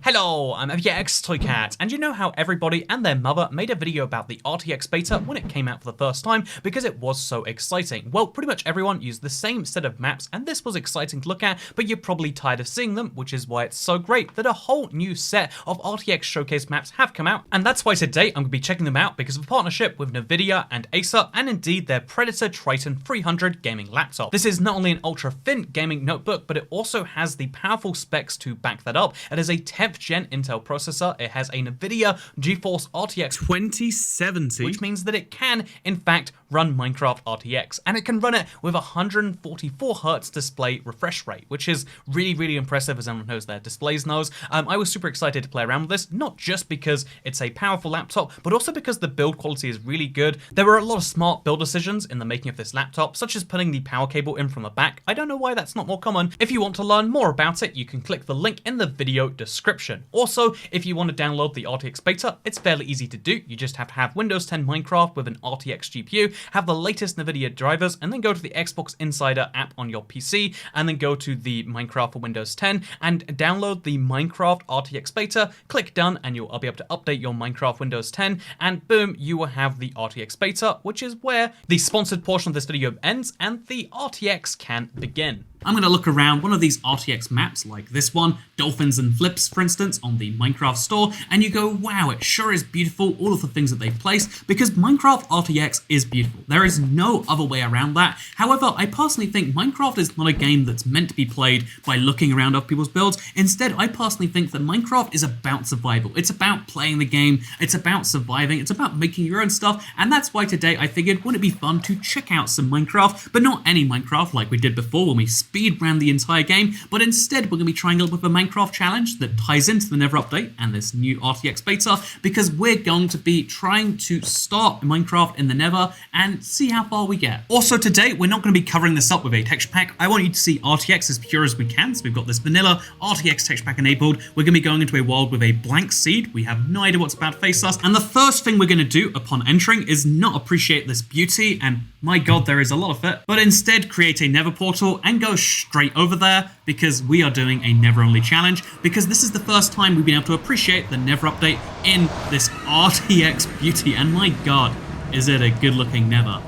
Hello, I'm FTX Toycat, and you know how everybody and their mother made a video about the RTX beta when it came out for the first time because it was so exciting? Well, pretty much everyone used the same set of maps, and this was exciting to look at, but you're probably tired of seeing them, which is why it's so great that a whole new set of RTX showcase maps have come out. And that's why today I'm going to be checking them out because of a partnership with Nvidia and Acer, and indeed their Predator Triton 300 gaming laptop. This is not only an ultra-thin gaming notebook, but it also has the powerful specs to back that up. It is a 10th gen Intel processor. It has a Nvidia GeForce RTX 2070, which means that it can, in fact, run Minecraft RTX, and it can run it with 144 Hz display refresh rate, which is really impressive, as everyone knows their displays knows. I was super excited to play around with this, not just because it's a powerful laptop, but also because the build quality is really good. There were a lot of smart build decisions in the making of this laptop, such as putting the power cable in from the back. I don't know why that's not more common. If you want to learn more about it, you can click the link in the video description. Also, if you want to download the RTX beta, it's fairly easy to do. You just have to have Windows 10 Minecraft with an RTX GPU, have the latest Nvidia drivers, and then go to the Xbox Insider app on your PC, and then go to the Minecraft for Windows 10 and download the Minecraft RTX beta, click done, and you'll be able to update your Minecraft Windows 10, and boom, you will have the RTX beta, which is where the sponsored portion of this video ends and the RTX can begin. I'm going to look around one of these RTX maps like this one, Dolphins and Flips, for instance, on the Minecraft store, and you go, wow, it sure is beautiful, all of the things that they've placed, because Minecraft RTX is beautiful. There is no other way around that. However, I personally think Minecraft is not a game that's meant to be played by looking around other people's builds. Instead, I personally think that Minecraft is about survival. It's about playing the game, it's about surviving, it's about making your own stuff, and that's why today I figured, wouldn't it be fun to check out some Minecraft, but not any Minecraft like we did before when we speed ran the entire game, but instead we're going to be trying a little bit of a Minecraft challenge that ties into the Never update and this new RTX beta, because we're going to be trying to start Minecraft in the Never and see how far we get. Also today, we're not going to be covering this up with a texture pack. I want you to see RTX as pure as we can, so we've got this vanilla RTX texture pack enabled. We're going to be going into a world with a blank seed. We have no idea what's about to face us, and the first thing we're going to do upon entering is not appreciate this beauty, and my god, there is a lot of it, but instead create a Never portal and go straight over there, because we are doing a Never only challenge, because this is the first time we've been able to appreciate the Never update in this RTX beauty, and my god, is it a good looking Never.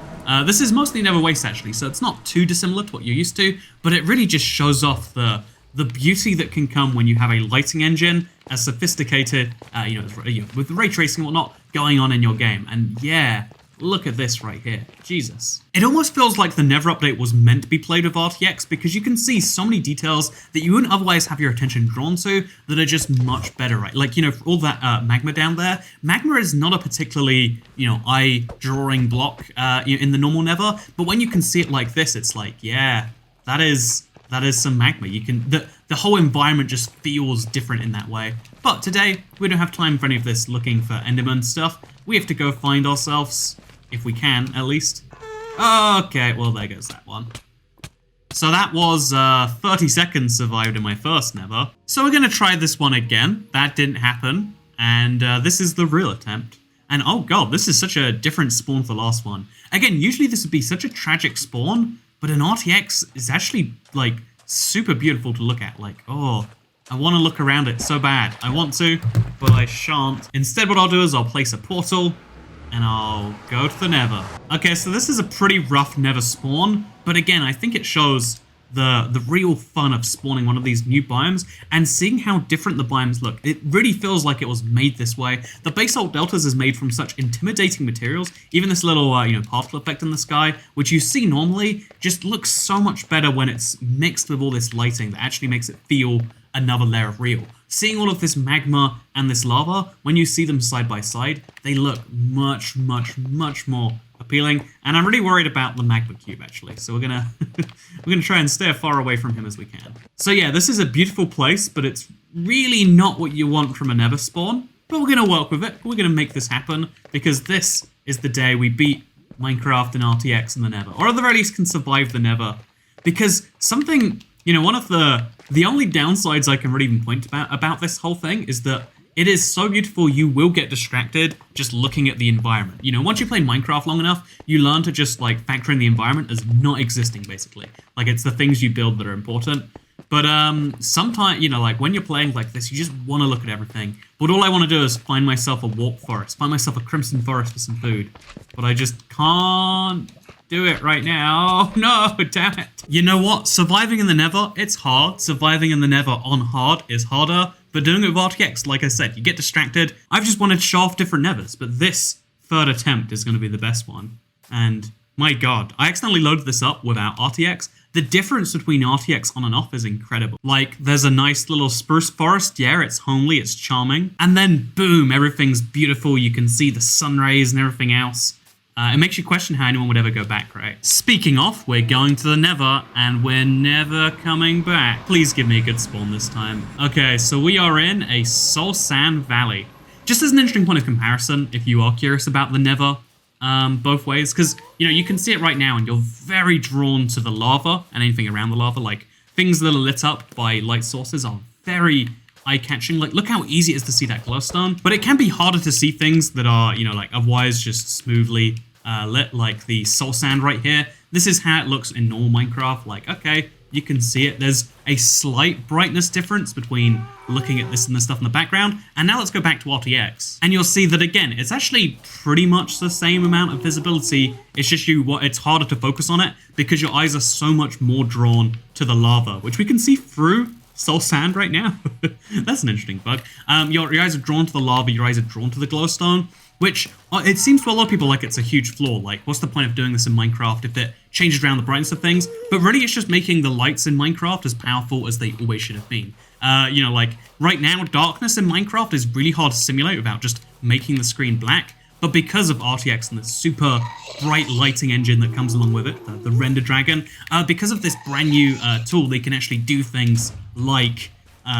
This is mostly Never waste actually, so it's not too dissimilar to what you're used to, but it really just shows off the beauty that can come when you have a lighting engine as sophisticated, with ray tracing and whatnot going on in your game. And yeah, look at this right here. Jesus. It almost feels like the Never update was meant to be played with RTX, because you can see so many details that you wouldn't otherwise have your attention drawn to that are just much better, right? Like, for all that magma down there, magma is not a particularly, eye-drawing block in the normal Never, but when you can see it like this, it's like, yeah, that is some magma. You can, the whole environment just feels different in that way. But today, we don't have time for any of this looking for Enderman stuff. We have to go find ourselves, if we can, at least. Okay, well, there goes that one. So that was 30 seconds survived in my first Never. So we're going to try this one again. That didn't happen. And this is the real attempt. And oh god, this is such a different spawn for the last one. Again, usually this would be such a tragic spawn, but an RTX is actually, like, super beautiful to look at. Like, oh, I want to look around it so bad. I want to, but I shan't. Instead, what I'll do is I'll place a portal, and I'll go to the Never. Okay, so this is a pretty rough Never spawn, but again, I think it shows the real fun of spawning one of these new biomes and seeing how different the biomes look. It really feels like it was made this way. The basalt deltas is made from such intimidating materials. Even this little, particle effect in the sky, which you see normally, just looks so much better when it's mixed with all this lighting that actually makes it feel another layer of real. Seeing all of this magma and this lava, when you see them side by side, they look much more appealing, and I'm really worried about the magma cube actually, so we're gonna try and stay as far away from him as we can. So yeah, this is a beautiful place, but it's really not what you want from a Never spawn, but we're gonna work with it. We're gonna make this happen, because this is the day we beat Minecraft and RTX in the Never, or at the very least can survive the Never, because something, one of the only downsides I can really even point about this whole thing is that it is so beautiful you will get distracted just looking at the environment. Once you play Minecraft long enough, you learn to just, like, factor in the environment as not existing, basically. Like, it's the things you build that are important. But sometimes, you know, like when you're playing like this, you just want to look at everything. But all I want to do is find myself a warp forest, find myself a crimson forest for some food. But I just can't do it right now. No, damn it. You know what? Surviving in the Nether, it's hard. Surviving in the Nether on hard is harder. But doing it with RTX, like I said, you get distracted. I've just wanted to show off different Nethers, but this third attempt is going to be the best one. And my god, I accidentally loaded this up without RTX. The difference between RTX on and off is incredible. Like, there's a nice little spruce forest. Yeah, it's homely, it's charming. And then, boom, everything's beautiful. You can see the sun rays and everything else. It makes you question how anyone would ever go back, right? Speaking of, we're going to the Nether, and we're never coming back. Please give me a good spawn this time. Okay, so we are in a Soul Sand Valley. Just as an interesting point of comparison, if you are curious about the Nether, both ways, because, you know, you can see it right now, and you're very drawn to the lava and anything around the lava. Like, things that are lit up by light sources are very eye-catching. Like, look how easy it is to see that glowstone. But it can be harder to see things that are, you know, like, otherwise just smoothly lit, like the soul sand right here. This is how it looks in normal Minecraft. Like, okay, you can see it. There's a slight brightness difference between looking at this and the stuff in the background. And now let's go back to RTX. And you'll see that, again, it's actually pretty much the same amount of visibility. It's just it's harder to focus on it because your eyes are so much more drawn to the lava, which we can see through soul sand right now. That's an interesting bug. Your eyes are drawn to the lava, your eyes are drawn to the glowstone, which it seems to a lot of people like it's a huge flaw. Like, what's the point of doing this in Minecraft if it changes around the brightness of things? But really, it's just making the lights in Minecraft as powerful as they always should have been. You know, like, right now, darkness in Minecraft is really hard to simulate without just making the screen black. But because of RTX and the super bright lighting engine that comes along with it, the Render Dragon, because of this brand new tool, they can actually do things like,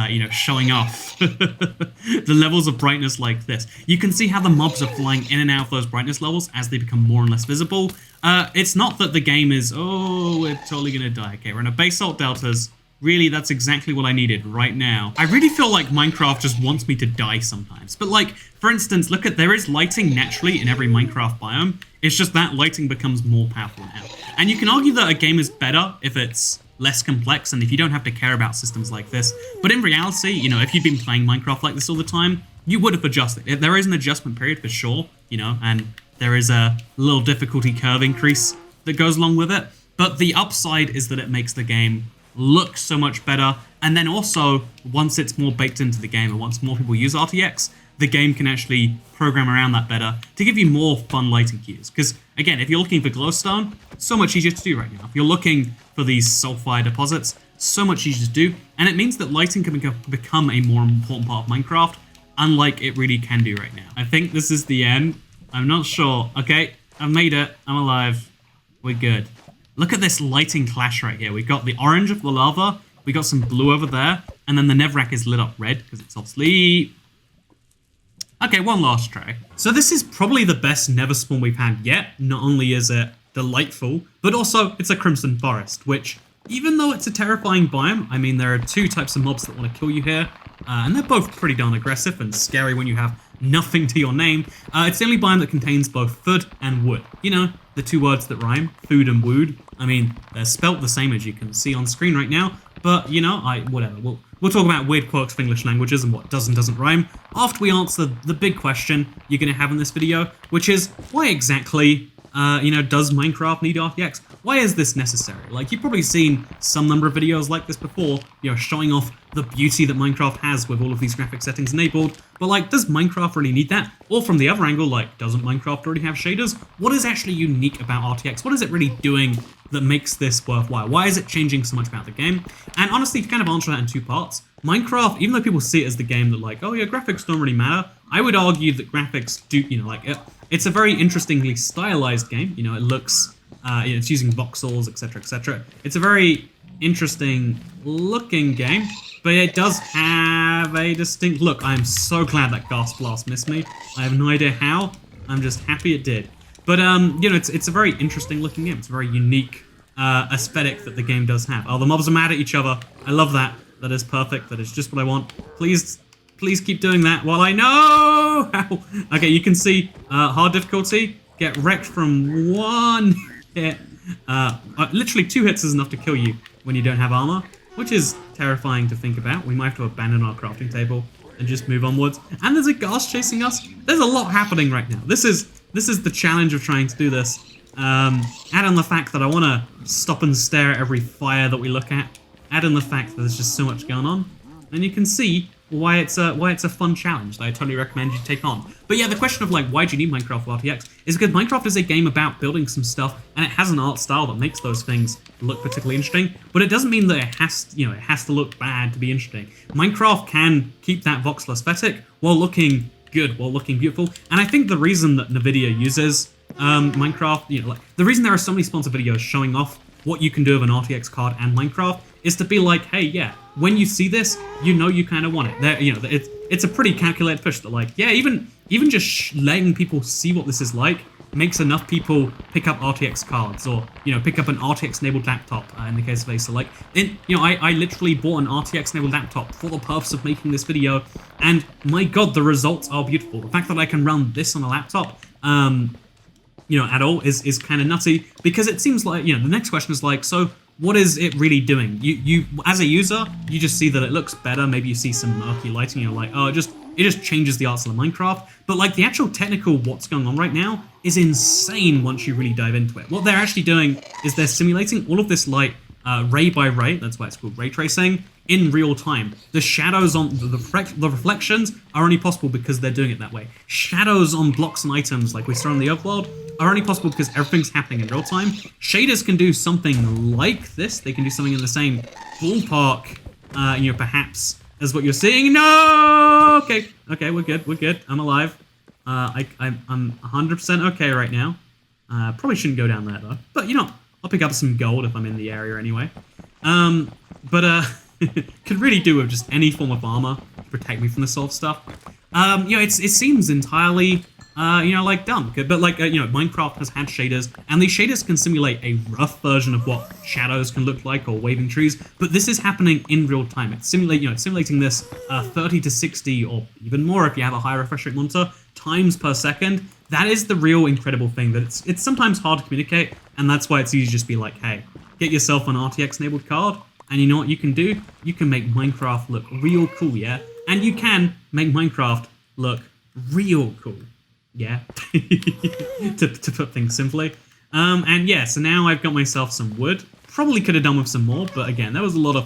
you know, showing off the levels of brightness like this. You can see how the mobs are flying in and out of those brightness levels as they become more and less visible. It's not that the game is, oh, we're totally going to die. Okay, we're in a basalt deltas. Really, that's exactly what I needed right now. I really feel like Minecraft just wants me to die sometimes. But like, for instance, look at, there is lighting naturally in every Minecraft biome. It's just that lighting becomes more powerful now. And you can argue that a game is better if it's less complex and if you don't have to care about systems like this. But in reality, you know, if you've been playing Minecraft like this all the time, you would have adjusted. There is an adjustment period for sure, you know, and there is a little difficulty curve increase that goes along with it. But the upside is that it makes the game look so much better. And then also, once it's more baked into the game and once more people use RTX, the game can actually program around that better to give you more fun lighting cues. Because, again, if you're looking for glowstone, it's so much easier to do right now. If you're looking for these sulfide deposits, so much easier to do. And it means that lighting can become a more important part of Minecraft, unlike it really can do right now. I think this is the end. I'm not sure. Okay, I've made it. I'm alive. We're good. Look at this lighting clash right here. We've got the orange of the lava, we got some blue over there, and then the Netherrack is lit up red because it's asleep. Okay, one last try. So this is probably the best Nether spawn we've had yet. Not only is it delightful, but also it's a Crimson Forest, which, even though it's a terrifying biome, I mean, there are two types of mobs that want to kill you here, and they're both pretty darn aggressive and scary when you have nothing to your name. It's the only biome that contains both food and wood. You know, the two words that rhyme, food and wood. I mean, they're spelt the same as you can see on screen right now, but, you know, whatever. We'll talk about weird quirks of English languages and what does and doesn't rhyme after we answer the big question you're going to have in this video, which is, why exactly, you know, does Minecraft need RTX? Why is this necessary? Like, you've probably seen some number of videos like this before, you know, showing off the beauty that Minecraft has with all of these graphic settings enabled, but like, does Minecraft really need that? Or from the other angle, like, doesn't Minecraft already have shaders? What is actually unique about RTX? What is it really doing that makes this worthwhile? Why is it changing so much about the game? And honestly, to kind of answer that in two parts, Minecraft, even though people see it as the game that like, oh yeah, graphics don't really matter, I would argue that graphics do, you know, like, it's a very interestingly stylized game. You know, it looks, you know, it's using voxels, etc., etc. It's a very interesting looking game, but it does have a distinct look. I'm so glad that Ghast Blast missed me. I have no idea how. I'm just happy it did. But, you know, it's a very interesting looking game. It's a very unique aesthetic that the game does have. Oh, the mobs are mad at each other. I love that. That is perfect. That is just what I want. Please keep doing that while I know how. Okay, you can see hard difficulty. Get wrecked from one hit. Literally 2 hits is enough to kill you when you don't have armor, which is terrifying to think about. We might have to abandon our crafting table and just move onwards. And there's a ghast chasing us. There's a lot happening right now. This is the challenge of trying to do this. Add on the fact that I want to stop and stare at every fire that we look at. Add in the fact that there's just so much going on. And you can see why it's a fun challenge that I totally recommend you take on. But yeah, the question of like, why do you need Minecraft for RTX is because Minecraft is a game about building some stuff, and it has an art style that makes those things look particularly interesting, but it doesn't mean that it has to look bad to be interesting. Minecraft can keep that voxel aesthetic while looking good, while looking beautiful, and I think the reason that NVIDIA uses Minecraft, like the reason there are so many sponsored videos showing off what you can do with an RTX card and Minecraft is to be like, hey, yeah, when you see this, you kind of want it. There, it's a pretty calculated push that, like, yeah, even just letting people see what this is like makes enough people pick up RTX cards, or pick up an RTX-enabled laptop. In the case of Acer, like, I literally bought an RTX-enabled laptop for the purpose of making this video, and my God, the results are beautiful. The fact that I can run this on a laptop, at all is kind of nutty, because it seems like, the next question is like, so what is it really doing? You as a user, you just see that it looks better. Maybe you see some murky lighting, you're like, oh, it just changes the art style of Minecraft. But like the actual technical what's going on right now is insane once you really dive into it. What they're actually doing is they're simulating all of this light ray by ray, that's why it's called ray tracing, in real time. The shadows on the reflections are only possible because they're doing it that way. Shadows on blocks and items like we saw in the overworld are only possible because everything's happening in real time. Shaders can do something like this. They can do something in the same ballpark, perhaps, as what you're seeing. No! Okay, we're good. I'm alive. I'm 100% okay right now. Probably shouldn't go down there though. But I'll pick up some gold if I'm in the area anyway. Could really do with just any form of armor to protect me from this sort of stuff. It seems entirely, like dumb. But like, Minecraft has had shaders, and these shaders can simulate a rough version of what shadows can look like or waving trees. But this is happening in real time. It's simulating this 30 to 60 or even more if you have a high refresh rate monitor times per second. That is the real incredible thing. That it's sometimes hard to communicate, and that's why it's easy to just be like, hey, get yourself an RTX enabled card. And you know what you can do? You can make Minecraft look real cool, yeah? And you can make Minecraft look real cool, yeah? to put things simply. And yeah, so now I've got myself some wood. Probably could have done with some more, but again, there was a lot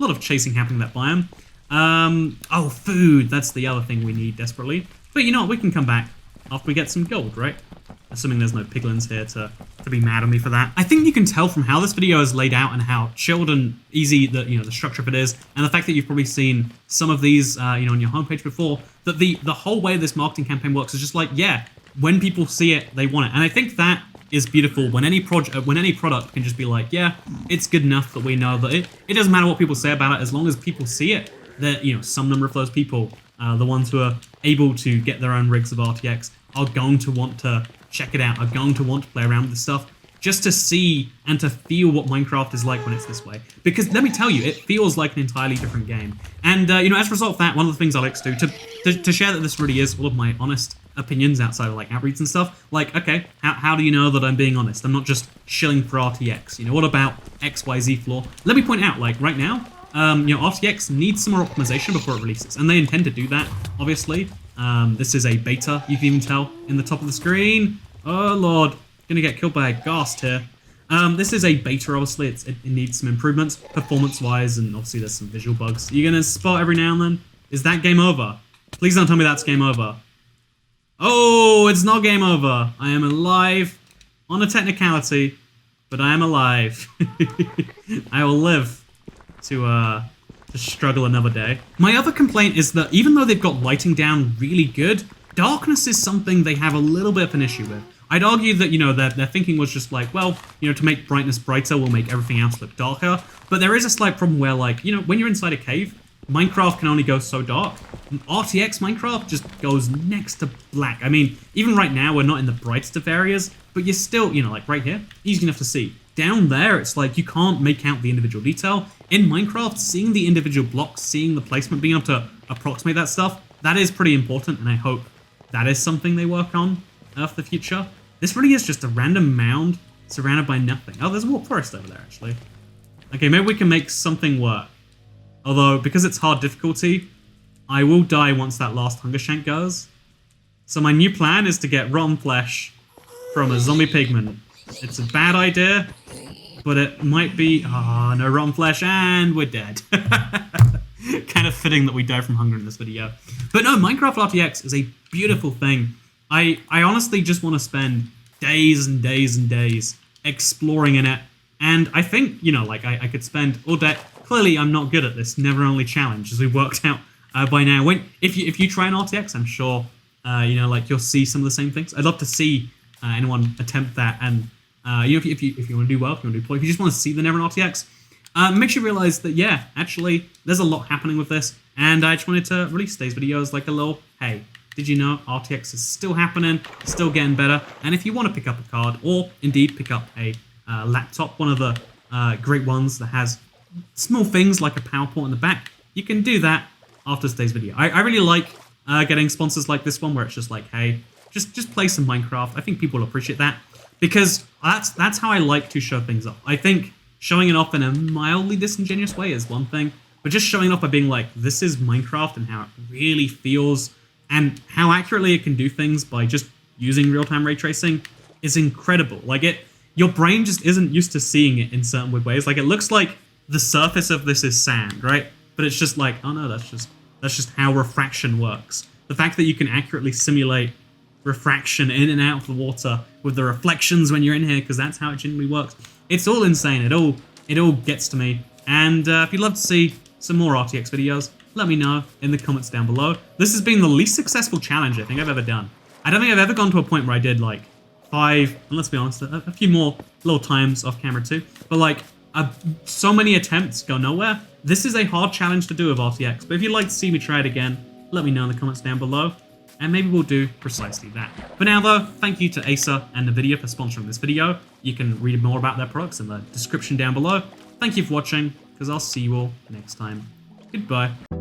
of chasing happening in that biome. Oh, food, that's the other thing we need desperately. But you know what, we can come back after we get some gold, right? Assuming there's no piglins here to be mad at me for that. I think you can tell from how this video is laid out and how chilled and easy the structure of it is, and the fact that you've probably seen some of these on your homepage before, that the whole way this marketing campaign works is just like, yeah, when people see it, they want it. And I think that is beautiful when any product can just be like, yeah, it's good enough that we know that it doesn't matter what people say about it, as long as people see it, that some number of those people, the ones who are able to get their own rigs of RTX, are going to want to check it out, are going to want to play around with this stuff, just to see and to feel what Minecraft is like when it's this way. Because let me tell you, it feels like an entirely different game. And as a result of that, one of the things I like to do, to share that this really is all of my honest opinions outside of like outreach and stuff, like, okay, how do you know that I'm being honest? I'm not just shilling for RTX. What about XYZ flaw? Let me point out, like right now, RTX needs some more optimization before it releases, and they intend to do that, obviously. This is a beta, you can even tell in the top of the screen. Oh lord, gonna get killed by a ghast here. This is a beta, obviously. It needs some improvements, performance-wise, and obviously there's some visual bugs. You're gonna spot every now and then. Is that game over? Please don't tell me that's game over. Oh, it's not game over. I am alive on a technicality, but I am alive. I will live to struggle another day. My other complaint is that even though they've got lighting down really good, darkness is something they have a little bit of an issue with. I'd argue that, their thinking was just like, well, to make brightness brighter, we'll make everything else look darker. But there is a slight problem where, like, when you're inside a cave, Minecraft can only go so dark. RTX Minecraft just goes next to black. I mean, even right now, we're not in the brightest of areas, but you're still, like right here, easy enough to see. Down there, it's like you can't make out the individual detail. In Minecraft, seeing the individual blocks, seeing the placement, being able to approximate that stuff, that is pretty important, and I hope that is something they work on for the future. This really is just a random mound surrounded by nothing. Oh, there's a warp forest over there, actually. Okay, maybe we can make something work. Although, because it's hard difficulty, I will die once that last hunger shank goes. So my new plan is to get rotten flesh from a zombie pigman. It's a bad idea, but it might be... Ah, no rotten flesh, and we're dead. Kind of fitting that we die from hunger in this video. But no, Minecraft RTX is a beautiful thing. I honestly just want to spend days and days and days exploring in it. And I think, you know, like I could spend all day... Clearly, I'm not good at this never-only challenge, as we've worked out by now. If you try an RTX, I'm sure, you know, like you'll see some of the same things. I'd love to see anyone attempt that. And, you know, if you want to do well, if you want to do poorly, if you just want to see the Never RTX, makes you realize that, yeah, actually, there's a lot happening with this. And I just wanted to release today's video as like a little, hey, did you know RTX is still happening, still getting better? And if you want to pick up a card, or indeed pick up a laptop, one of the great ones that has small things like a power port in the back, you can do that after today's video. I really like getting sponsors like this one where it's just like, hey, just play some Minecraft. I think people will appreciate that because that's how I like to show things off. I think showing it off in a mildly disingenuous way is one thing, but just showing off by being like, this is Minecraft and how it really feels and how accurately it can do things by just using real-time ray tracing is incredible. Like your brain just isn't used to seeing it in certain weird ways. Like it looks like the surface of this is sand, right? But it's just like, oh no, that's just how refraction works. The fact that you can accurately simulate refraction in and out of the water with the reflections when you're in here, because that's how it generally works. It's all insane. It all gets to me. And if you'd love to see some more RTX videos, let me know in the comments down below. This has been the least successful challenge I think I've ever done. I don't think I've ever gone to a point where I did like 5, and let's be honest, a few more little times off camera too, but like so many attempts go nowhere. This is a hard challenge to do with RTX, but if you'd like to see me try it again, let me know in the comments down below, and maybe we'll do precisely that. For now though, thank you to Acer and NVIDIA for sponsoring this video. You can read more about their products in the description down below. Thank you for watching, because I'll see you all next time. Goodbye.